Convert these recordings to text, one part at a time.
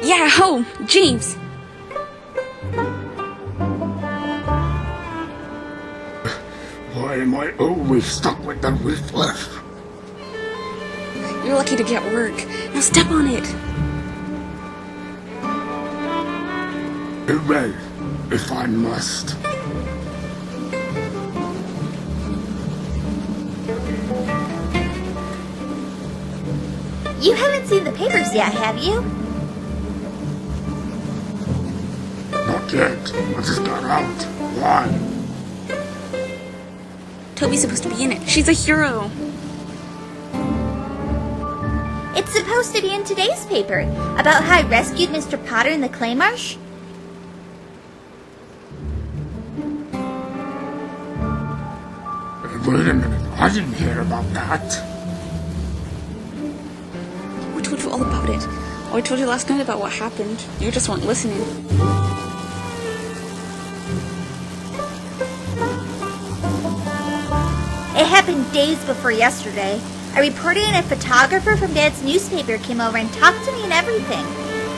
Yeah, ho! James! Why am I always stuck with the ruthless? You're lucky to get work. Now step on it! Hooray, if I must. You haven't seen the papers yet, have you? Not yet. I just got out. Why? Toby's supposed to be in it. She's a hero. It's supposed to be in today's paper, about how I rescued Mr. Potter in the clay marsh. Wait a minute. I didn't hear about that. We told you all about it. Oh, I told you last night about what happened. You just weren't listening. It happened days before yesterday. A reporter and a photographer from Dad's newspaper came over and talked to me and everything.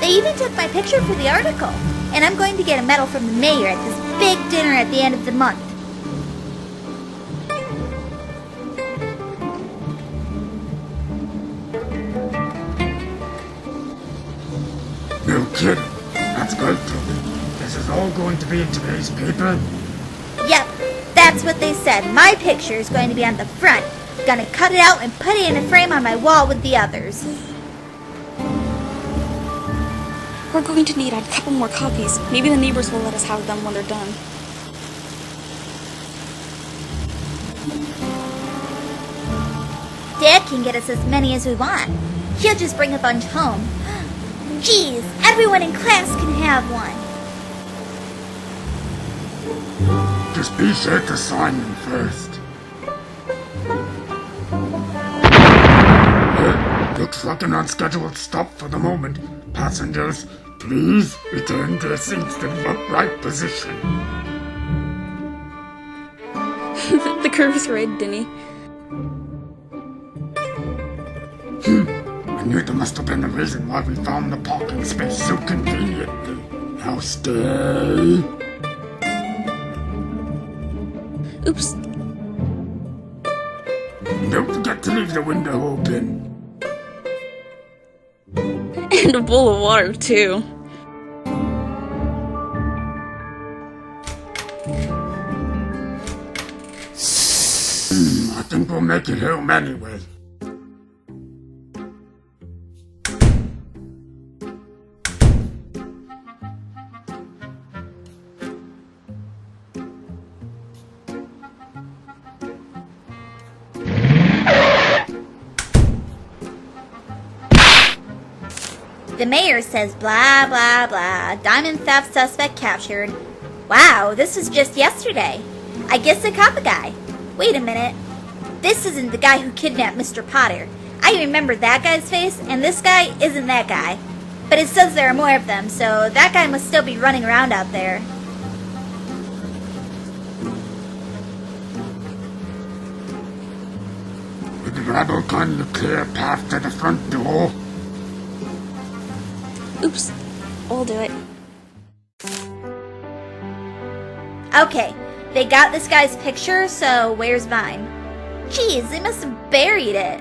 They even took my picture for the article. And I'm going to get a medal from the mayor at this big dinner at the end of the month. No kidding. That's great, Toby. This is all going to be in today's paper? Yep, that's what they said. My picture is going to be on the front. Gonna cut it out and put it in a frame on my wall with the others. We're going to need a couple more copies. Maybe the neighbors will let us have them when they're done. Dad can get us as many as we want. He'll just bring a bunch home. Geez, everyone in class can have one. Just be sure to sign them first. Looks like an unscheduled stop for the moment. Passengers, please return to your seats in the upright position. The curve is right, Denny. I knew there must have been a reason why we found the parking space so conveniently. Now stay. Oops. Don't forget to leave the window open. And a bowl of water, too. I think we'll make it home anyway. The mayor says blah blah blah. Diamond theft suspect captured. Wow, this was just yesterday. I guess they caught the guy. Wait a minute. This isn't the guy who kidnapped Mr. Potter. I remember that guy's face, and this guy isn't that guy. But it says there are more of them, so that guy must still be running around out there. Would the rabble kindly clear a path to the front door? Oops. I'll do it. Okay, they got this guy's picture, so where's mine? Geez, they must have buried it.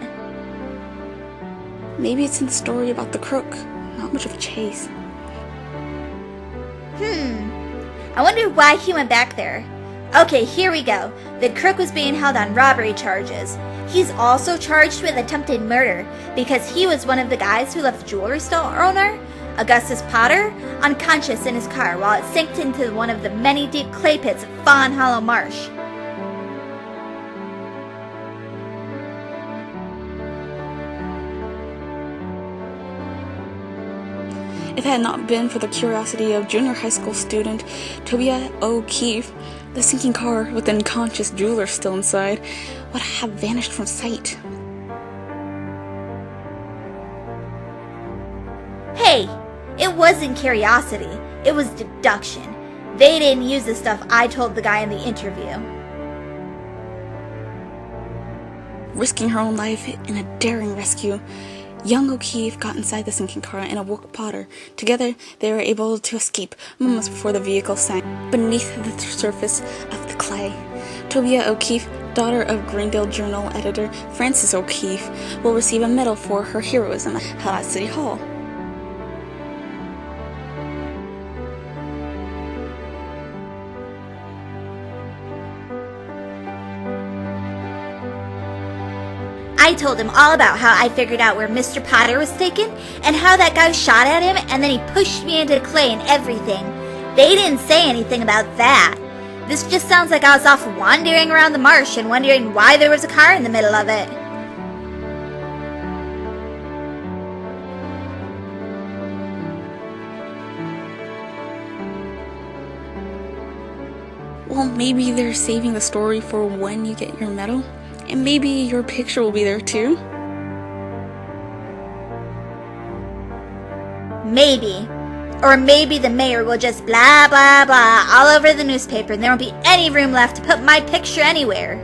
Maybe it's in the story about the crook. Not much of a chase. I wonder why he went back there. Okay, here we go. The crook was being held on robbery charges. He's also charged with attempted murder because he was one of the guys who left the jewelry store owner, Augustus Potter, unconscious in his car while it sank into one of the many deep clay pits of Fawn Hollow Marsh. If it had not been for the curiosity of junior high school student Toby O'Keefe, the sinking car with the unconscious jeweler still inside would have vanished from sight. Hey, it wasn't curiosity. It was deduction. They didn't use the stuff I told the guy in the interview. Risking her own life in a daring rescue, Young O'Keefe got inside the sinking car and awoke Potter. Together, they were able to escape moments before the vehicle sank beneath the surface of the clay. Toby O'Keefe, daughter of Greendale Journal editor Frances O'Keefe, will receive a medal for her heroism held at City Hall. I told him all about how I figured out where Mr. Potter was taken and how that guy shot at him and then he pushed me into the clay and everything. They didn't say anything about that. This just sounds like I was off wandering around the marsh and wondering why there was a car in the middle of it. Well, maybe they're saving the story for when you get your medal. And maybe your picture will be there too? Maybe. Or maybe the mayor will just blah blah blah all over the newspaper and there won't be any room left to put my picture anywhere.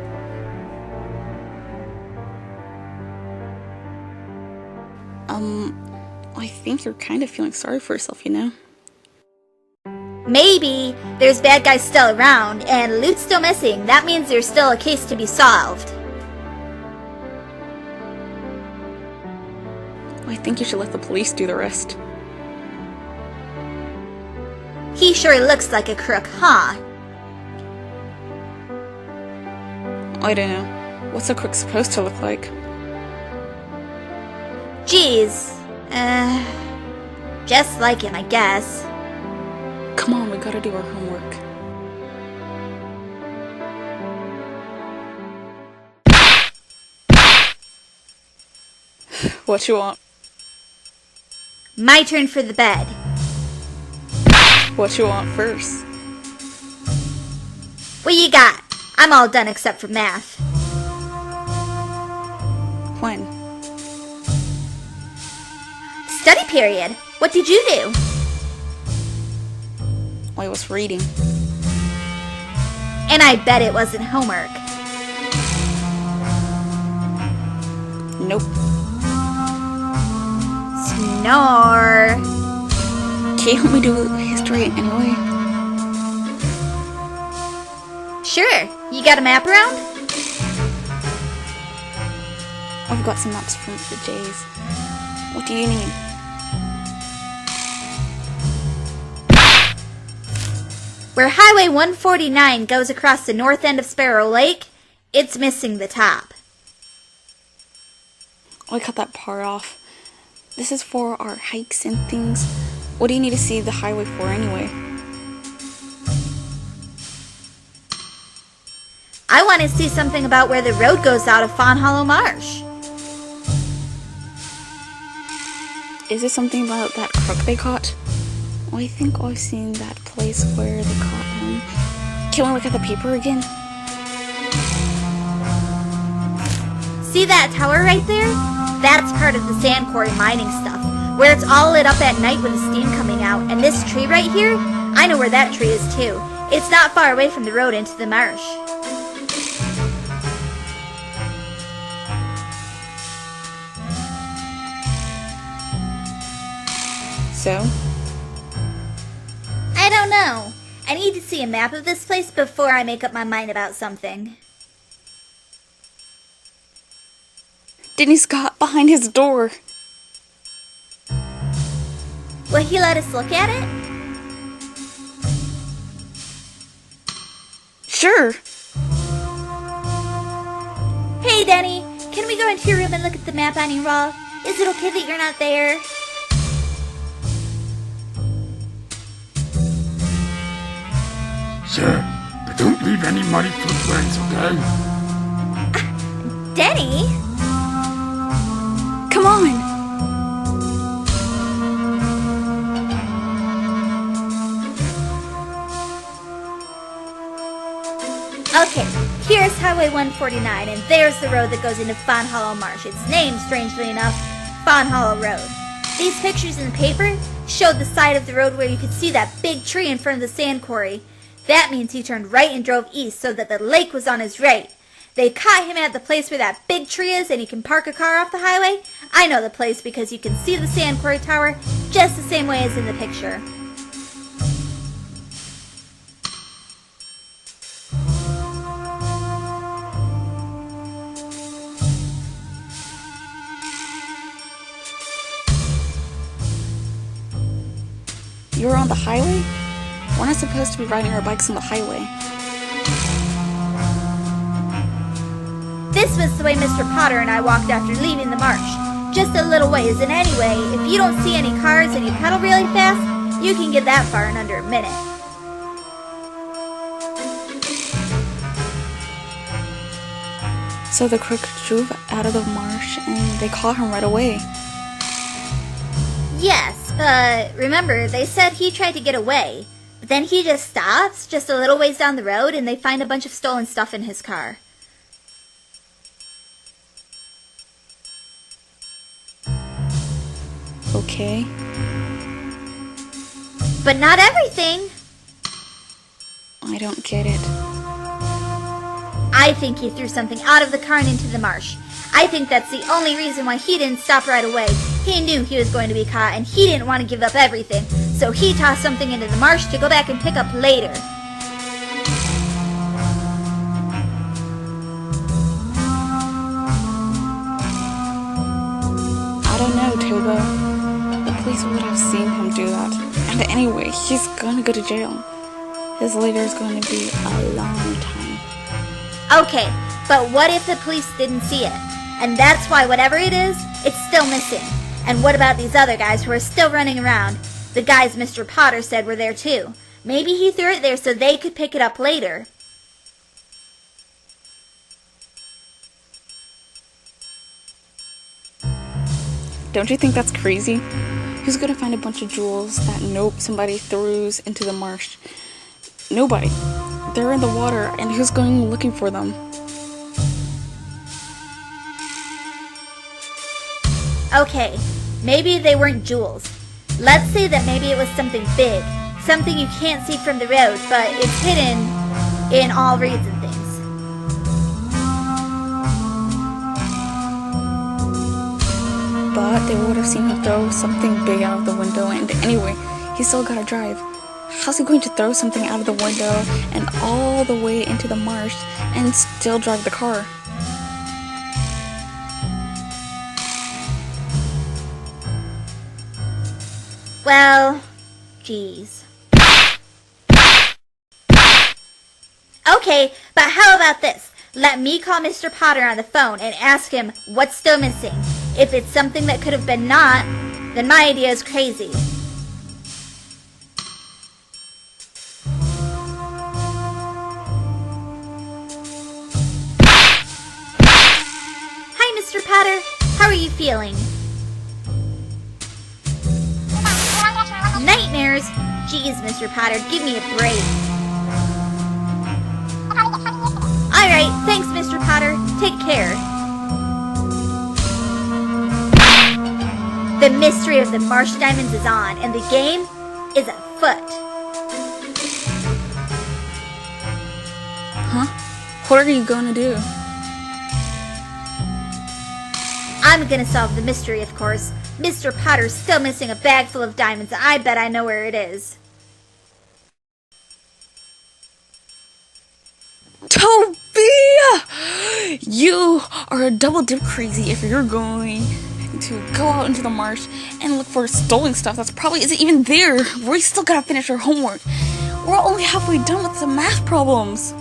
I think you're kind of feeling sorry for yourself, you know? Maybe there's bad guys still around and loot's still missing. That means there's still a case to be solved. I think you should let the police do the rest. He sure looks like a crook, huh? I don't know. What's a crook supposed to look like? Geez. Just like him, I guess. Come on, we gotta do our homework. What you want? My turn for the bed. What you want first? What you got? I'm all done except for math. When? Study period. What did you do? I was reading. And I bet it wasn't homework. Nope. Snore. Can't help me do history anyway. Sure. You got a map around? I've got some maps from the Jays. What do you need? Where Highway 149 goes across the north end of Sparrow Lake, it's missing the top. I cut that part off. This is for our hikes and things. What do you need to see the highway for anyway? I want to see something about where the road goes out of Fawn Hollow Marsh. Is it something about that crook they caught? I think I've seen that place where they caught him. Can we look at the paper again? See that tower right there? That's part of the sand quarry mining stuff, where it's all lit up at night with the steam coming out. And this tree right here, I know where that tree is too. It's not far away from the road into the marsh. So? I don't know. I need to see a map of this place before I make up my mind about something. Denny Scott behind his door. Will he let us look at it? Sure. Hey, Denny. Can we go into your room and look at the map on your wall? Is it okay that you're not there? Sure, but don't leave any muddy footprints, okay? Denny? Come on. Okay, here's Highway 149, and there's the road that goes into Fawn Hollow Marsh. It's named, strangely enough, Fawn Hollow Road. These pictures in the paper showed the side of the road where you could see that big tree in front of the sand quarry. That means he turned right and drove east so that the lake was on his right. They caught him at the place where that big tree is and he can park a car off the highway. I know the place because you can see the sand quarry tower just the same way as in the picture. You're on the highway? We're not supposed to be riding our bikes on the highway. This was the way Mr. Potter and I walked after leaving the marsh. Just a little ways, and anyway, if you don't see any cars and you pedal really fast, you can get that far in under a minute. So the crook drove out of the marsh and they caught him right away. Yes, but remember, they said he tried to get away. But then he just stops, just a little ways down the road, and they find a bunch of stolen stuff in his car. Okay. But not everything. I don't get it. I think he threw something out of the car and into the marsh. I think that's the only reason why he didn't stop right away. He knew he was going to be caught and he didn't want to give up everything. So he tossed something into the marsh to go back and pick up later. I don't know, Tobo. The police would have seen him do that. And anyway, he's gonna go to jail. His later is going to be a long time. Okay, but what if the police didn't see it? And that's why whatever it is, it's still missing. And what about these other guys who are still running around? The guys Mr. Potter said were there too. Maybe he threw it there so they could pick it up later. Don't you think that's crazy? Who's gonna find a bunch of jewels that somebody throws into the marsh? Nobody. They're in the water, and who's going looking for them? Okay, maybe they weren't jewels. Let's say that maybe it was something big, something you can't see from the road, but it's hidden in all reeds and things. But they would have seen him throw something big out of the window, and anyway, he's still gotta drive. How's he going to throw something out of the window and all the way into the marsh and still drive the car? Well, geez. Okay, but how about this? Let me call Mr. Potter on the phone and ask him what's still missing. If it's something that could have been not, then my idea is crazy. Hi, Mr. Potter. How are you feeling? Nightmares? Jeez, Mr. Potter, give me a break. Alright, thanks, Mr. Potter. Take care. The mystery of the Marsh Diamonds is on, and the game is afoot. Huh? What are you gonna do? I'm gonna solve the mystery, of course. Mr. Potter's still missing a bag full of diamonds. I bet I know where it is. Toby! You are a double dip crazy if you're going to go out into the marsh and look for stolen stuff that's probably isn't even there. We still gotta finish our homework. We're only halfway done with the math problems.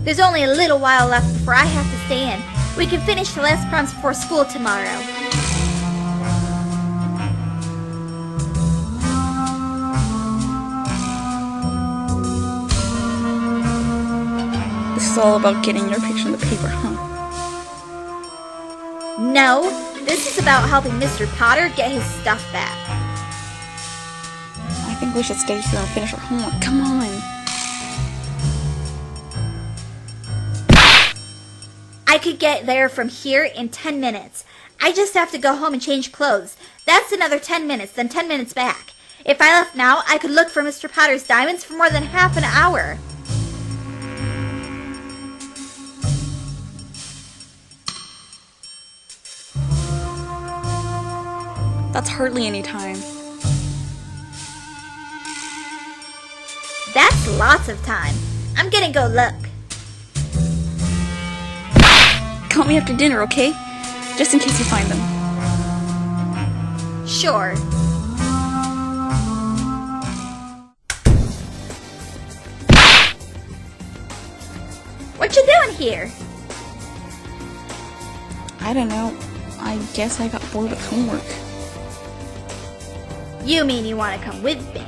There's only a little while left before I have to stay in. We can finish the last prompts before school tomorrow. This is all about getting your picture in the paper, huh? No, this is about helping Mr. Potter get his stuff back. I think we should stay here and finish our homework. Come on. I could get there from here in 10 minutes. I just have to go home and change clothes. That's another 10 minutes, then 10 minutes back. If I left now, I could look for Mr. Potter's diamonds for more than half an hour. That's hardly any time. That's lots of time. I'm gonna go look. Call me after dinner, okay? Just in case you find them. Sure. What you doing here? I don't know. I guess I got bored with homework. You mean you want to come with me?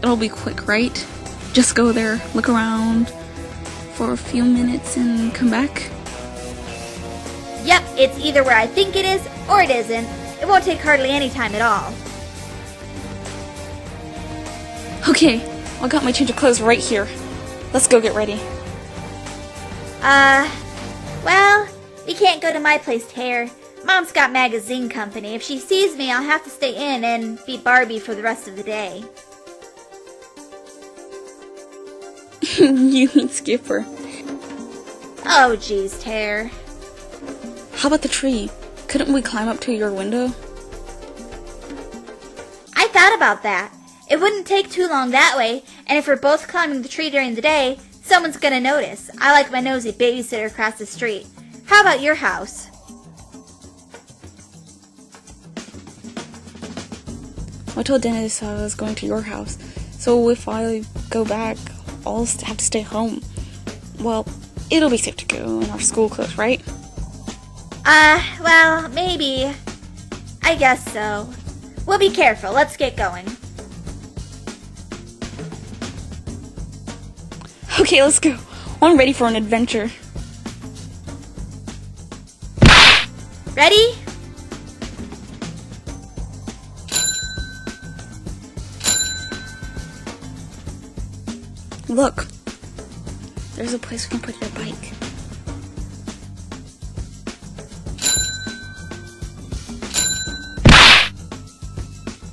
It'll be quick, right? Just go there, look around for a few minutes and come back? Yep, it's either where I think it is or it isn't. It won't take hardly any time at all. Okay, I got my change of clothes right here. Let's go get ready. Well, we can't go to my place, Tare. Mom's got magazine company. If she sees me, I'll have to stay in and be Barbie for the rest of the day. You mean Skipper. Oh, geez, Tare. How about the tree? Couldn't we climb up to your window? I thought about that. It wouldn't take too long that way, and if we're both climbing the tree during the day, someone's gonna notice. I like my nosy babysitter across the street. How about your house? I told Dennis I was going to your house, so if I go back, I'll have to stay home. Well, it'll be safe to go in our school clothes, right? Well, maybe. I guess so. We'll be careful. Let's get going. Okay, let's go. I'm ready for an adventure. Ready? Look, there's a place we can put your bike.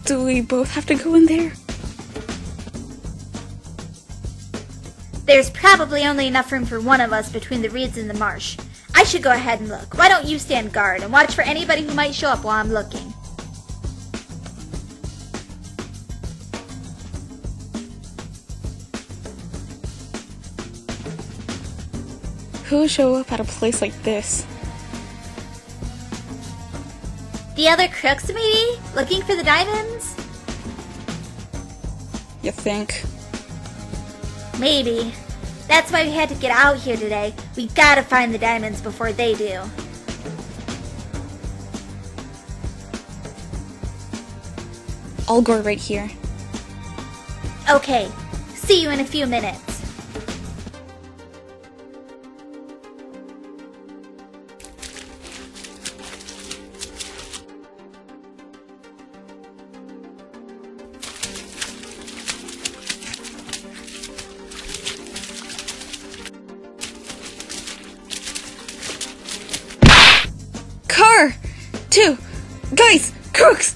Do we both have to go in there? There's probably only enough room for one of us between the reeds and the marsh. I should go ahead and look. Why don't you stand guard and watch for anybody who might show up while I'm looking? Who would show up at a place like this? The other crooks, maybe? Looking for the diamonds? You think? Maybe. That's why we had to get out here today. We gotta find the diamonds before they do. I'll go right here. Okay. See you in a few minutes. Car! 2! Guys! Crooks!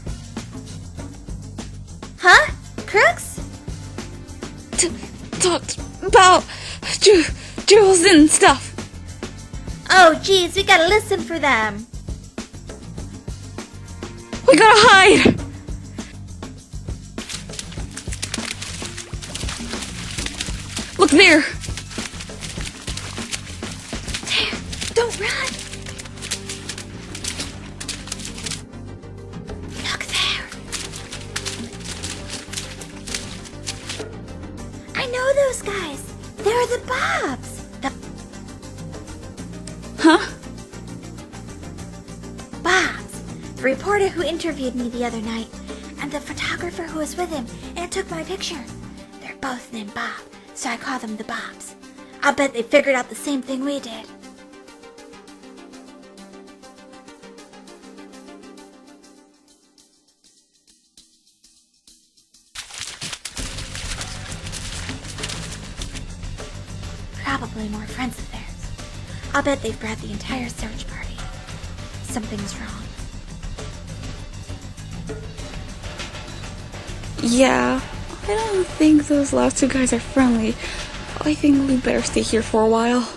Huh? Crooks? Talked about jewels and stuff. Oh, geez, we gotta listen for them. We gotta hide! Look there! Don't run! Look there! I know those guys! They're the Bobs! Huh? Bobs! The reporter who interviewed me the other night, and the photographer who was with him and took my picture. They're both named Bob, so I call them the Bobs. I'll bet they figured out the same thing we did. Probably more friends of theirs. I'll bet they've brought the entire search party. Something's wrong. Yeah, I don't think those last two guys are friendly. I think we better stay here for a while.